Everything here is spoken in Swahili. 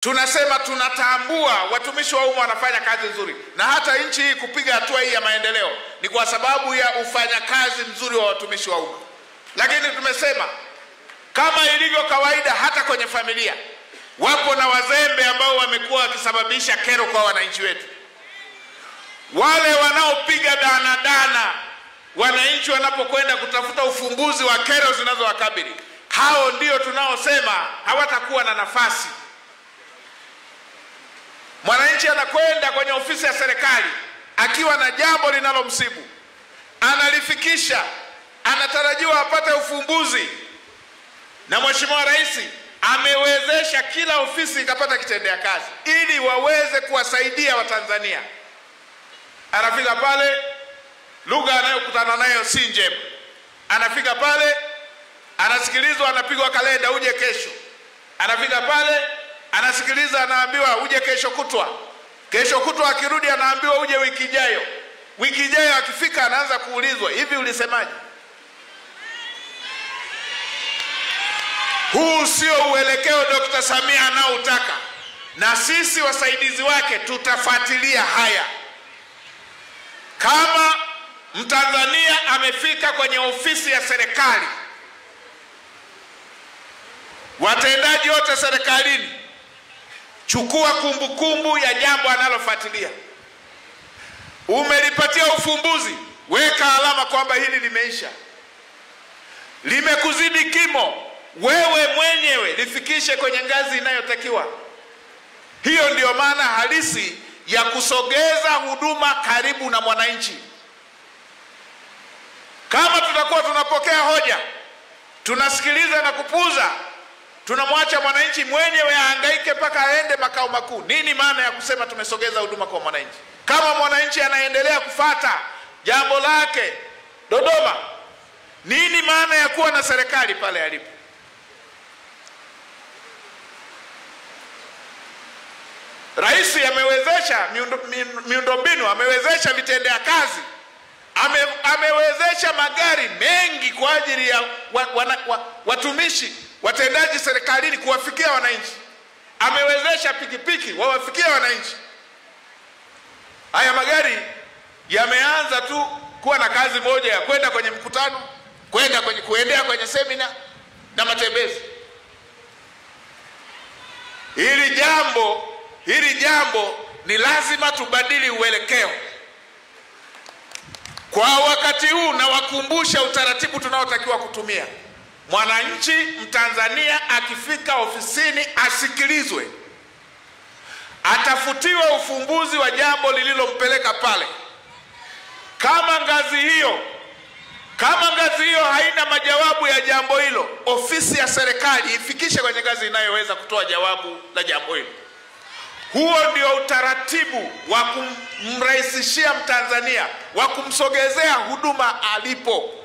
tunasema tunatambua watumishi wa umma wanafanya kazi nzuri, na hata nchi hii kupiga hatua hii ya maendeleo ni kwa sababu ya ufanyakazi mzuri wa watumishi wa umma. Lakini tumesema kama ilivyo kawaida, hata kwenye familia wapo na wazembe ambao wamekuwa wakisababisha kero kwa wananchi wetu. Wale wanaopiga dana wananchi wanapokwenda kutafuta ufumbuzi wa kero zinazowakabili, hao ndio tunaosema hawatakuwa na nafasi. Mwananchi anakwenda kwenye ofisi ya serikali akiwa na jambo linalomsibu, analifikisha, anatarajiwa apate ufumbuzi, na Mheshimiwa Rais amewezesha kila ofisi ikapata kitendea kazi ili waweze kuwasaidia Watanzania. Anafika pale, lugha anayokutana nayo si njema. Anafika pale, anasikilizwa, anapigwa kalenda, uje kesho. Anafika pale, anasikiliza, anaambiwa uje kesho kutwa. Kesho kutwa akirudi anaambiwa uje wiki ijayo. Wiki ijayo akifika anaanza kuulizwa, hivi ulisemaje? Huu sio uelekeo Dr. Samia anaotaka, na sisi wasaidizi wake tutafuatilia haya. Kama Mtanzania amefika kwenye ofisi ya serikali, watendaji wote serikalini, chukua kumbukumbu ya jambo analofuatilia. Umelipatia ufumbuzi, weka alama kwamba hili limeisha. Limekuzidi kimo, wewe mwenyewe lifikishe kwenye ngazi inayotakiwa. Hiyo ndiyo maana halisi ya kusogeza huduma karibu na mwananchi. Kama tutakuwa tunapokea hoja, tunasikiliza na kupuuza, tunamwacha mwananchi mwenyewe ahangaike mpaka aende makao makuu, nini maana ya kusema tumesogeza huduma kwa mwananchi? Kama mwananchi anaendelea kufata jambo lake Dodoma, nini maana ya kuwa na serikali pale alipo? Rais amewezesha miundombinu, amewezesha vitendea kazi, amewezesha magari mengi kwa ajili ya watumishi watendaji serikalini kuwafikia wananchi. Amewezesha pikipiki wawafikia wananchi. Haya magari yameanza tu kuwa na kazi moja ya kwenda kwenye mkutano, kuendea kwenye semina na matembezi. Hili jambo ni lazima tubadili uelekeo. Kwa wakati huu na wakumbusha utaratibu tunaotakiwa kutumia. Mwananchi Mtanzania akifika ofisini asikilizwe, atafutiwe ufumbuzi wa jambo lililompeleka pale. Kama ngazi hiyo haina majawabu ya jambo hilo, ofisi ya serikali ifikishe kwenye ngazi inayoweza kutoa jawabu la jambo hilo. Huo ndio utaratibu wa kumrahisishia Mtanzania, wa kumsogezea huduma alipo.